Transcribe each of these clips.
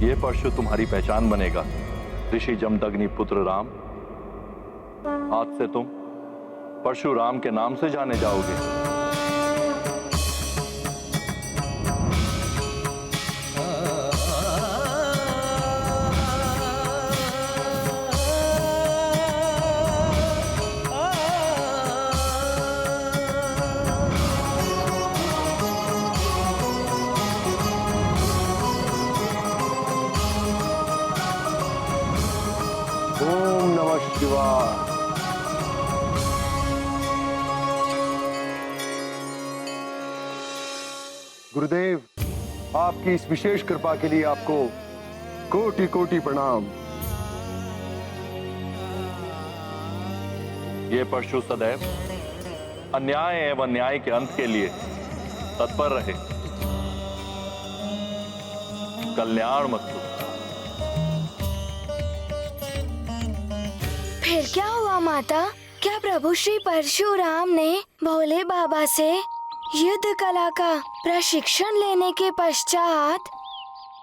ये परशु तुम्हारी पहचान बनेगा, ऋषि जमदग्नि पुत्र राम। आज से तुम परशुराम के नाम से जाने जाओगे। ओम नमः शिवाय। गुरुदेव, आपकी इस विशेष कृपा के लिए आपको कोटि कोटि प्रणाम। ये परशु सदैव अन्याय एवं न्याय के अंत के लिए तत्पर रहे। कल्याणमस्तु। फिर क्या हुआ माता? क्या प्रभु श्री परशुराम ने भोले बाबा से युद्ध कला का प्रशिक्षण लेने के पश्चात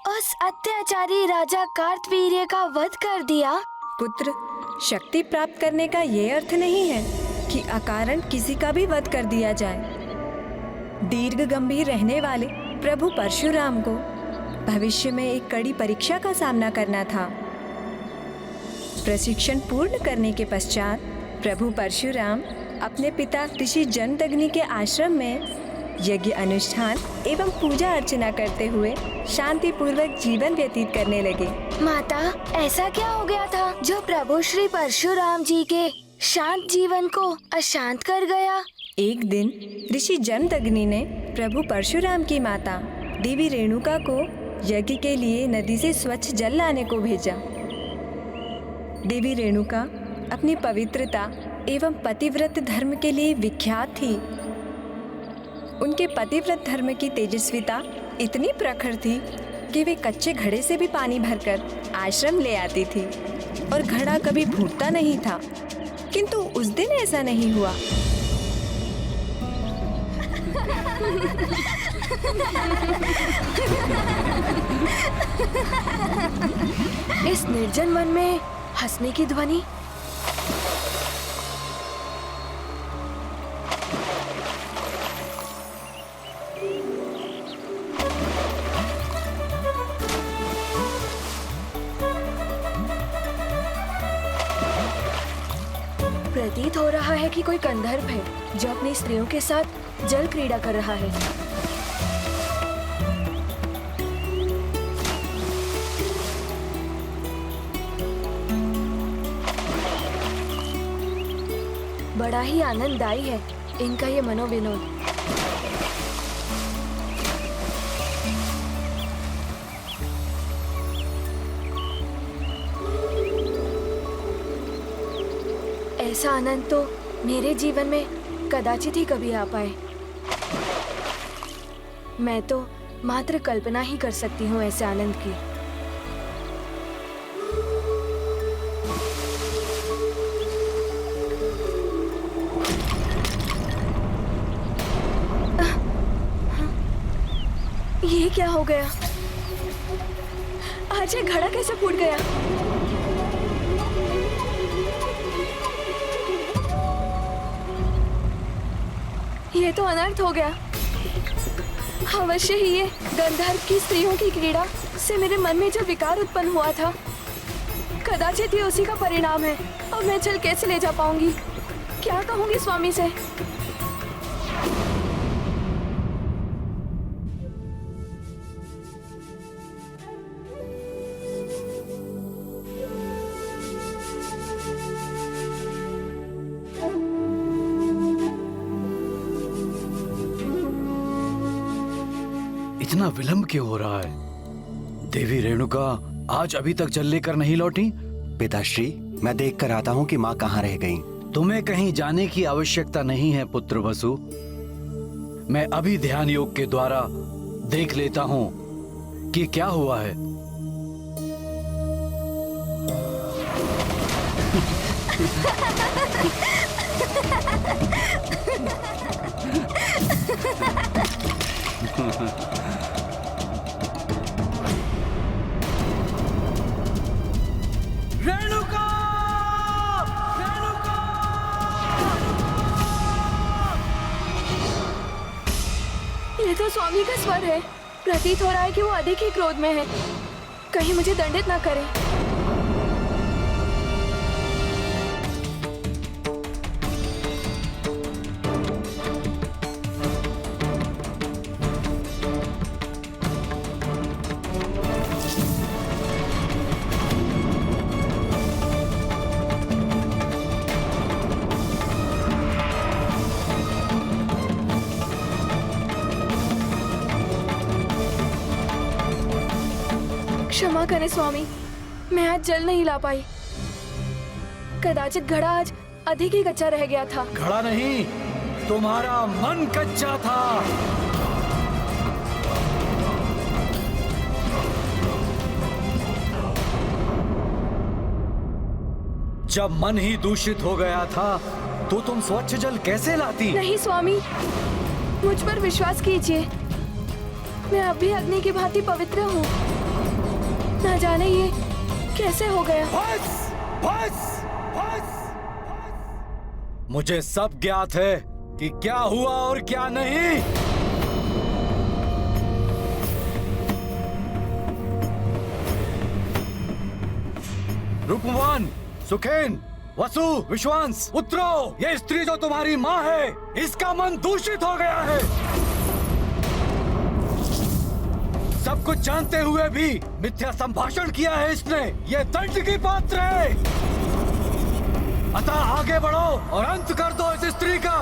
उस अत्याचारी राजा कार्तवीर्य का वध कर दिया? पुत्र, शक्ति प्राप्त करने का ये अर्थ नहीं है कि अकारण किसी का भी वध कर दिया जाए। दीर्घ गंभीर रहने वाले प्रभु परशुराम को भविष्य में एक कड़ी परीक्षा का सामना करना था। प्रशिक्षण पूर्ण करने के पश्चात प्रभु परशुराम अपने पिता ऋषि जमदग्नि के आश्रम में यज्ञ अनुष्ठान एवं पूजा अर्चना करते हुए शांति पूर्वक जीवन व्यतीत करने लगे। माता, ऐसा क्या हो गया था जो प्रभु श्री परशुराम जी के शांत जीवन को अशांत कर गया? एक दिन ऋषि जमदग्नि ने प्रभु परशुराम की माता देवी रेणुका को यज्ञ के लिए नदी से स्वच्छ जल लाने को भेजा। देवी रेणुका अपनी पवित्रता एवं पतिव्रत धर्म के लिए विख्यात थी। उनके पतिव्रत धर्म की तेजस्विता इतनी प्रखर थी कि वे कच्चे घड़े से भी पानी भरकर आश्रम ले आती थी और घड़ा कभी फूटता नहीं था। किंतु उस दिन ऐसा नहीं हुआ। इस निर्जन वन में हंसने की ध्वनि। प्रतीत हो रहा है कि कोई गंधर्व है जो अपनी स्त्रियों के साथ जल क्रीड़ा कर रहा है। बड़ा ही आनंददायी है इनका ये मनोविनोद। ऐसा आनंद तो मेरे जीवन में कदाचित ही कभी आ पाए। मैं तो मात्र कल्पना ही कर सकती हूँ ऐसे आनंद की। ये क्या हो गया? आज ये घड़ा कैसे फूट गया? ये तो अनर्थ हो गया। अवश्य ही ये गंधर्व की स्त्रियों की क्रीड़ा से मेरे मन में जो विकार उत्पन्न हुआ था, कदाचित ये उसी का परिणाम है। अब मैं जल कैसे ले जा पाऊंगी? क्या कहूंगी स्वामी से? इतना विलंब क्यों हो रहा है? देवी रेणुका आज अभी तक जल लेकर नहीं लौटी। पिताश्री, मैं देख कर आता हूँ कि माँ कहाँ रह गई। तुम्हें कहीं जाने की आवश्यकता नहीं है पुत्र वसु। मैं अभी ध्यान योग के द्वारा देख लेता हूँ कि क्या हुआ है। स्वामी का स्वर है। प्रतीत हो रहा है कि वो अधिक ही क्रोध में है। कहीं मुझे दंडित ना करे। क्षमा करें स्वामी, मैं आज जल नहीं ला पाई। कदाचित घड़ा आज अधिक ही कच्चा रह गया था। घड़ा नहीं, तुम्हारा मन कच्चा था। जब मन ही दूषित हो गया था तो तुम स्वच्छ जल कैसे लाती? नहीं स्वामी, मुझ पर विश्वास कीजिए, मैं अभी अग्नि की भांति पवित्र हूँ। ना जाने ये कैसे हो गया। बस, बस, बस। मुझे सब ज्ञात है कि क्या हुआ और क्या नहीं। रूपवान, सुखेन, वसु, विश्वास, पुत्रो, ये स्त्री जो तुम्हारी माँ है, इसका मन दूषित हो गया है। सब कुछ जानते हुए भी मिथ्या संभाषण किया है इसने। ये दंड की पात्र है। अतः आगे बढ़ो और अंत कर दो इस स्त्री का।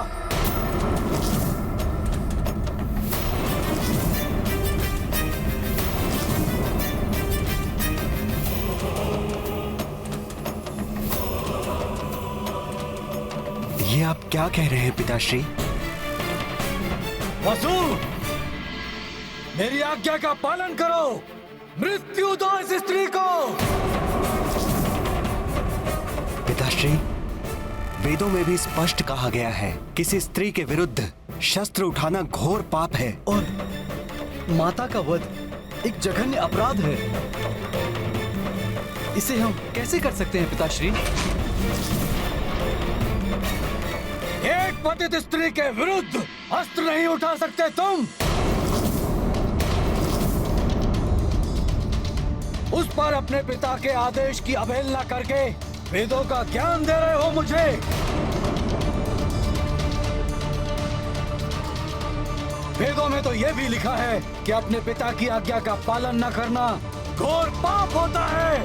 ये आप क्या कह रहे हैं पिताश्री? वसु, मेरी आज्ञा का पालन करो। मृत्यु दो इस स्त्री को। पिताश्री, वेदों में भी स्पष्ट कहा गया है, किसी स्त्री के विरुद्ध शस्त्र उठाना घोर पाप है। और माता का वध एक जघन्य अपराध है। इसे हम कैसे कर सकते हैं पिताश्री? एक पतित स्त्री के विरुद्ध अस्त्र नहीं उठा सकते तुम। उस पर अपने पिता के आदेश की अवहेलना करके वेदों का ज्ञान दे रहे हो मुझे। वेदों में तो यह भी लिखा है कि अपने पिता की आज्ञा का पालन न करना घोर पाप होता है।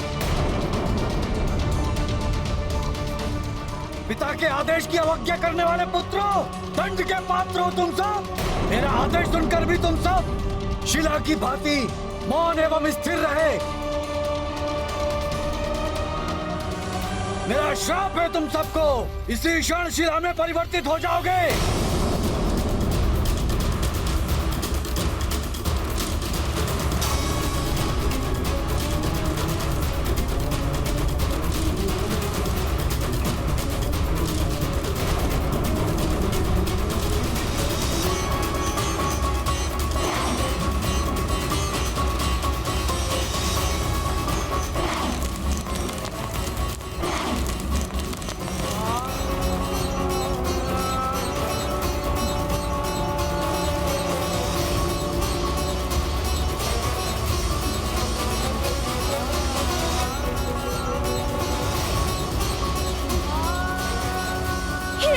पिता के आदेश की अवज्ञा करने वाले पुत्रों, दंड के पात्र हो तुम सब। मेरा आदेश सुनकर भी तुम सब शिला की भांति मौन एवं स्थिर रहे। मेरा श्राप है तुम सबको, इसी क्षण शिला में परिवर्तित हो जाओगे।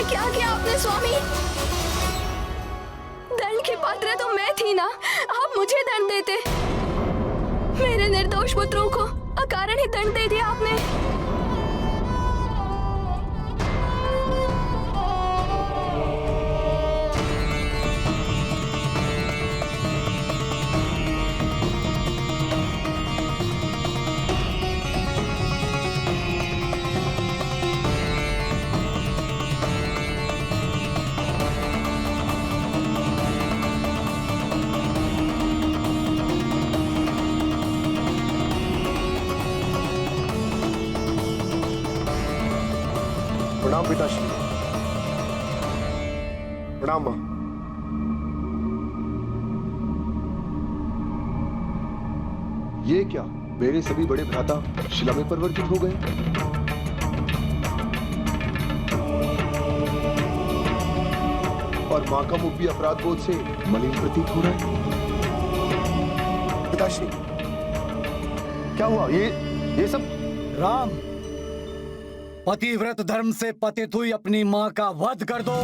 क्या किया आपने स्वामी? दंड की पात्र तो मैं थी ना, आप मुझे दंड देते। मेरे निर्दोष पुत्रों को अकारण ही दंड दे दिया आपने। प्रणाम पिताश्री। प्रणाम मां। ये क्या, मेरे सभी बड़े भ्राता शिला में परिवर्तित हो गए? और मां का मुख भी अपराध बोध से मलिन प्रतीत हो रहा है। पिताश्री, क्या हुआ? ये सब राम, पतिव्रत धर्म से पतित हुई अपनी मां का वध कर दो।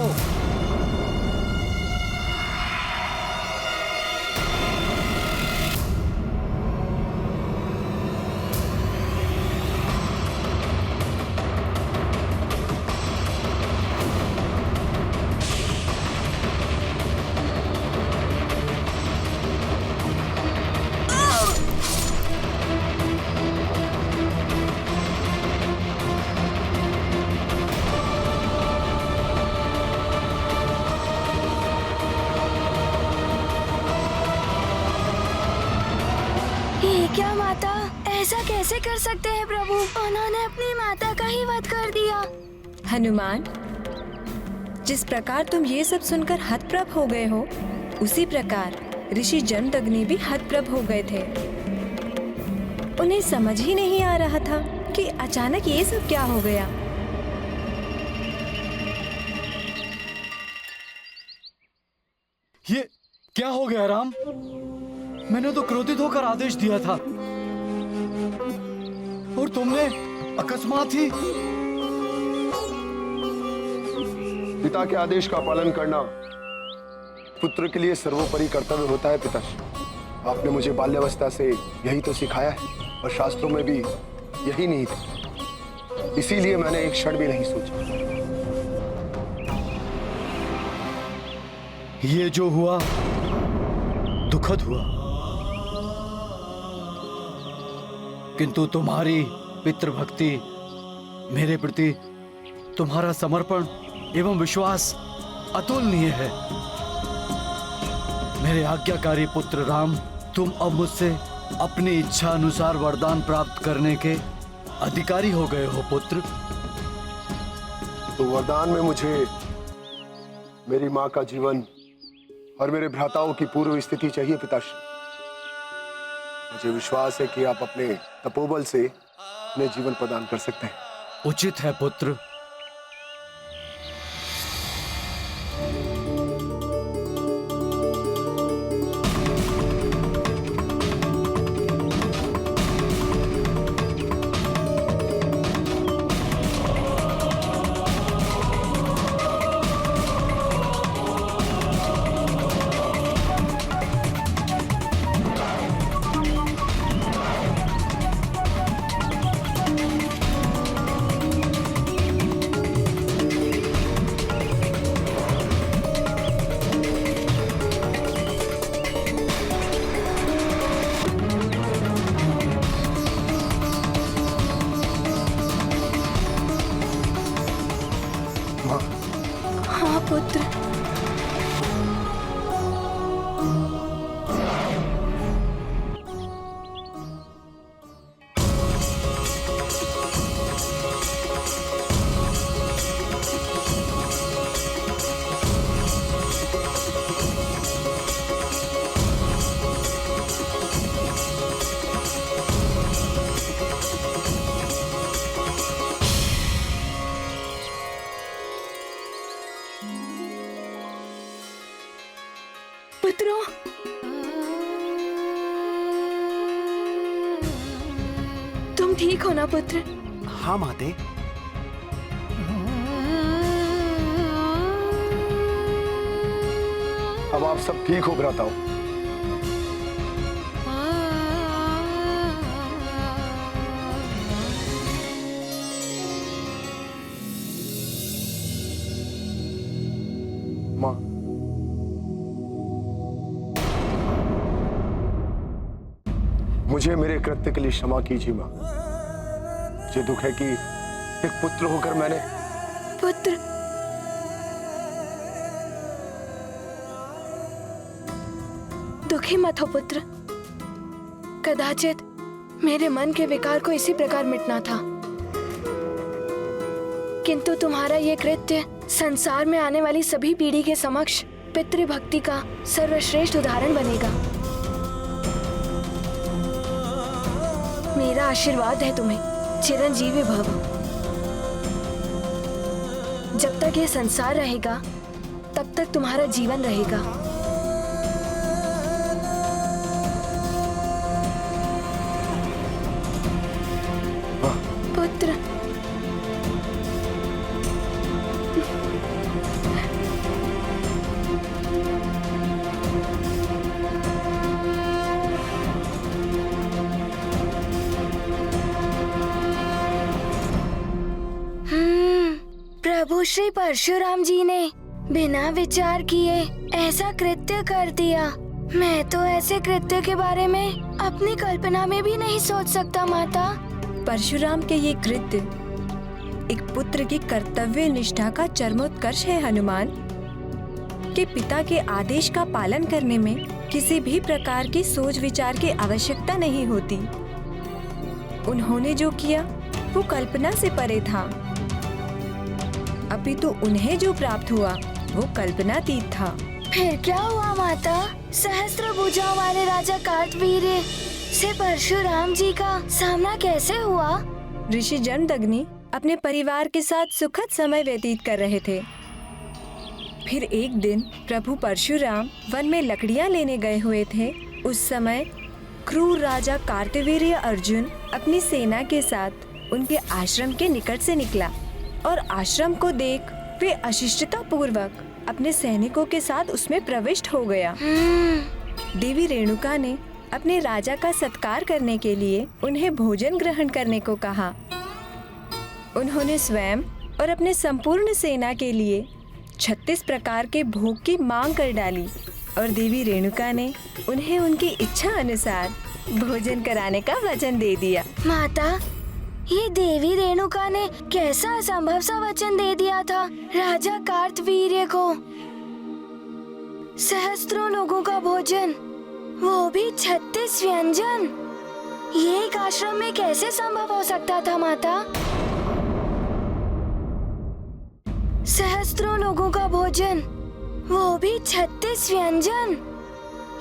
ये क्या माता, ऐसा कैसे कर सकते हैं प्रभु? उन्होंने अपनी माता का ही वध कर दिया। हनुमान, जिस प्रकार तुम ये सब सुनकर हतप्रभ हो गए हो, उसी प्रकार ऋषि जमदग्नि भी हतप्रभ हो गए थे। उन्हें समझ ही नहीं आ रहा था कि अचानक ये सब क्या हो गया। ये क्या हो गया राम? मैंने तो क्रोधित होकर आदेश दिया था और तुमने अकस्मात ही। पिता के आदेश का पालन करना पुत्र के लिए सर्वोपरि कर्तव्य होता है पिताश्री। आपने मुझे बाल्यावस्था से यही तो सिखाया है और शास्त्रों में भी यही नीति है। इसीलिए मैंने एक क्षण भी नहीं सोचा। ये जो हुआ दुखद हुआ, किंतु तुम्हारी पितृभक्ति, मेरे प्रति तुम्हारा समर्पण एवं विश्वास अतुलनीय है। मेरे आज्ञाकारी पुत्र राम, तुम अब मुझसे अपनी इच्छा अनुसार वरदान प्राप्त करने के अधिकारी हो गए हो पुत्र। तो वरदान में मुझे मेरी मां का जीवन और मेरे भ्राताओं की पूर्व स्थिति चाहिए पिताश्री। मुझे विश्वास है कि आप अपने तपोबल से उन्हें जीवन प्रदान कर सकते हैं। उचित है पुत्र। हाँ पुत्र। पुत्रों, तुम ठीक हो ना पुत्र? हाँ माते। अब आप सब ठीक हो भ्राताओं। मां, मुझे मेरे कृत्य के लिए क्षमा कीजिए मां। मुझे दुख है कि एक पुत्र होकर मैंने पुत्र, दुखी मत हो पुत्र। कदाचित मेरे मन के विकार को इसी प्रकार मिटना था, किंतु तुम्हारा ये कृत्य संसार में आने वाली सभी पीढ़ी के समक्ष पितृभक्ति का सर्वश्रेष्ठ उदाहरण बनेगा। मेरा आशीर्वाद है तुम्हें, चिरंजीवी भव। जब तक ये संसार रहेगा तब तक तुम्हारा जीवन रहेगा। पुत्र। प्रभु श्री परशुराम जी ने बिना विचार किए ऐसा कृत्य कर दिया। मैं तो ऐसे कृत्य के बारे में अपनी कल्पना में भी नहीं सोच सकता माता। परशुराम के ये कृत्य एक पुत्र की कर्तव्य निष्ठा का चरमोत्कर्ष है हनुमान। कि पिता के आदेश का पालन करने में किसी भी प्रकार की सोच विचार की आवश्यकता नहीं होती। उन्होंने जो किया वो कल्पना से परे था, अपितु उन्हें जो प्राप्त हुआ वो कल्पनातीत था। फिर क्या हुआ माता? सहस्त्र भुजाओं वाले राजा कार्तवीर्य से परशुराम जी का सामना कैसे हुआ? ऋषि जमदग्नि अपने परिवार के साथ सुखद समय व्यतीत कर रहे थे। फिर एक दिन प्रभु परशुराम वन में लकड़ियां लेने गए हुए थे। उस समय क्रूर राजा कार्तवीर्य अर्जुन अपनी सेना के साथ उनके आश्रम के निकट से निकला और आश्रम को देख वे अशिष्टता पूर्वक अपने सैनिकों के साथ उसमें प्रविष्ट हो गया। देवी रेणुका ने अपने राजा का सत्कार करने के लिए उन्हें भोजन ग्रहण करने को कहा। उन्होंने स्वयं और अपने संपूर्ण सेना के लिए 36 प्रकार के भोग की मांग कर डाली और देवी रेणुका ने उन्हें उनकी इच्छा अनुसार भोजन कराने का वचन दे दिया। माता, ये देवी रेणुका ने कैसा असंभव सा वचन दे दिया था राजा कार्तवीर्य को। सहस्त्रों लोगों का भोजन, वो भी 36 व्यंजन। ये एक आश्रम में कैसे संभव हो सकता था माता? सहस्त्रों लोगों का भोजन, वो भी 36 व्यंजन।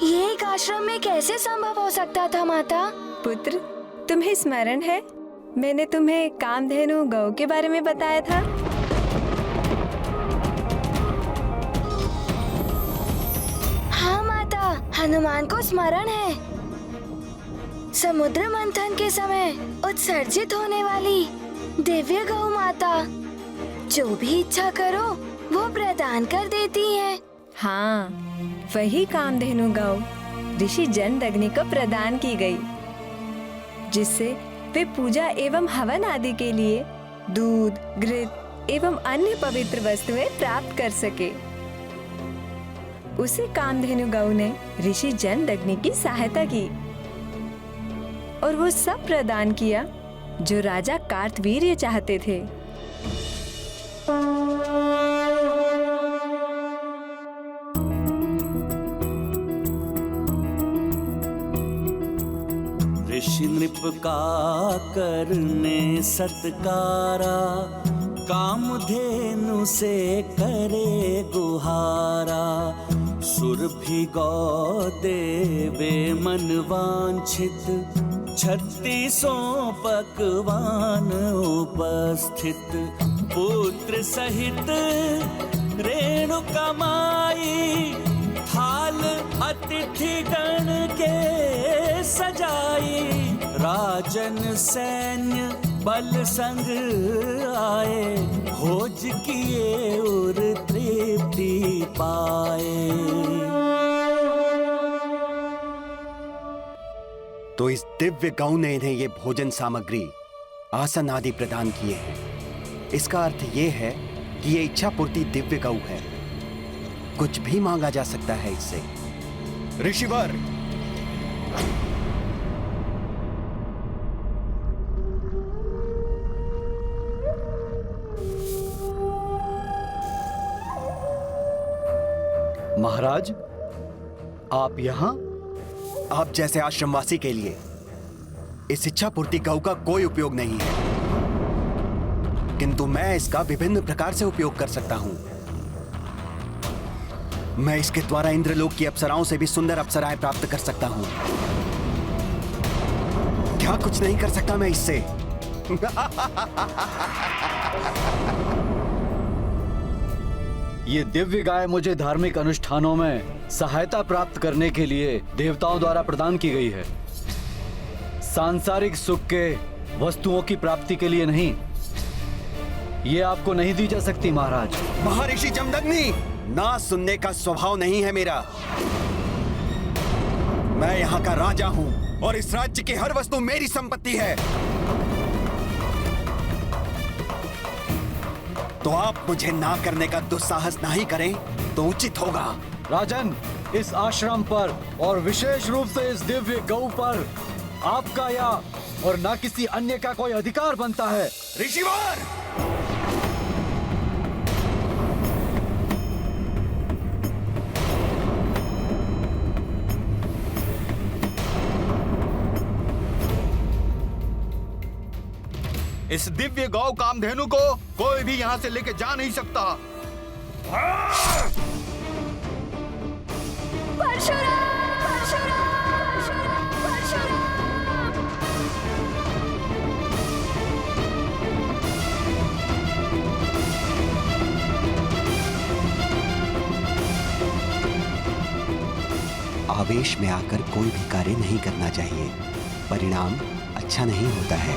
ये एक आश्रम में कैसे संभव हो सकता था माता? पुत्र, तुम्हें स्मरण है मैंने तुम्हें कामधेनु गौ के बारे में बताया था? हाँ माता, हनुमान को स्मरण है। समुद्र मंथन के समय उत्सर्जित होने वाली दिव्य गौ माता, जो भी इच्छा करो वो प्रदान कर देती है। हाँ, वही कामधेनु गौ ऋषि जमदग्नि को प्रदान की गई, जिससे वे पूजा एवं हवन आदि के लिए दूध, घृत एवं अन्य पवित्र वस्तुएं प्राप्त कर सके। उसी कामधेनु गौ ने ऋषि जमदग्नि की सहायता की और वो सब प्रदान किया जो राजा कार्तवीर्य चाहते थे। ऋषि नृप का करने सत्कारा, कामधेनु से करे गुहारा। सुरभि गौ देवे मन वांछित, 36 पकवान उपस्थित। पुत्र सहित रेणुका माई, थाल अतिथि गण के सजाई। राजन सैन्य बल संग आए, भोज किए और तृप्ति पाए। तो इस दिव्य गौ ने इन्हें ये भोजन सामग्री, आसन आदि प्रदान किए हैं। इसका अर्थ ये है कि ये इच्छा पूर्ति दिव्य गौ है। कुछ भी मांगा जा सकता है इससे। ऋषिवर, महाराज, आप यहाँ? आप जैसे आश्रमवासी के लिए इस इच्छा पूर्ति गौ का कोई उपयोग नहीं है, किंतु मैं इसका विभिन्न प्रकार से उपयोग कर सकता हूं। मैं इसके द्वारा इंद्रलोक की अप्सराओं से भी सुंदर अप्सराएं प्राप्त कर सकता हूं। क्या कुछ नहीं कर सकता मैं इससे? ये दिव्य गाय मुझे धार्मिक अनुष्ठानों में सहायता प्राप्त करने के लिए देवताओं द्वारा प्रदान की गई है। सांसारिक सुख के वस्तुओं की प्राप्ति के लिए नहीं। ये आपको नहीं दी जा सकती महाराज। महर्षि जमदग्नि, ना सुनने का स्वभाव नहीं है मेरा। मैं यहाँ का राजा हूँ और इस राज्य की हर वस्तु मेरी संपत्ति है। तो आप मुझे ना करने का दुस्साहस नहीं करें तो उचित होगा। राजन, इस आश्रम पर और विशेष रूप से इस दिव्य गौ पर आपका या और ना किसी अन्य का कोई अधिकार बनता है। ऋषिवर, इस दिव्य गौ कामधेनु को कोई भी यहाँ से लेके जा नहीं सकता। परशुराम, परशुराम, परशुराम। आवेश में आकर कोई भी कार्य नहीं करना चाहिए, परिणाम अच्छा नहीं होता है।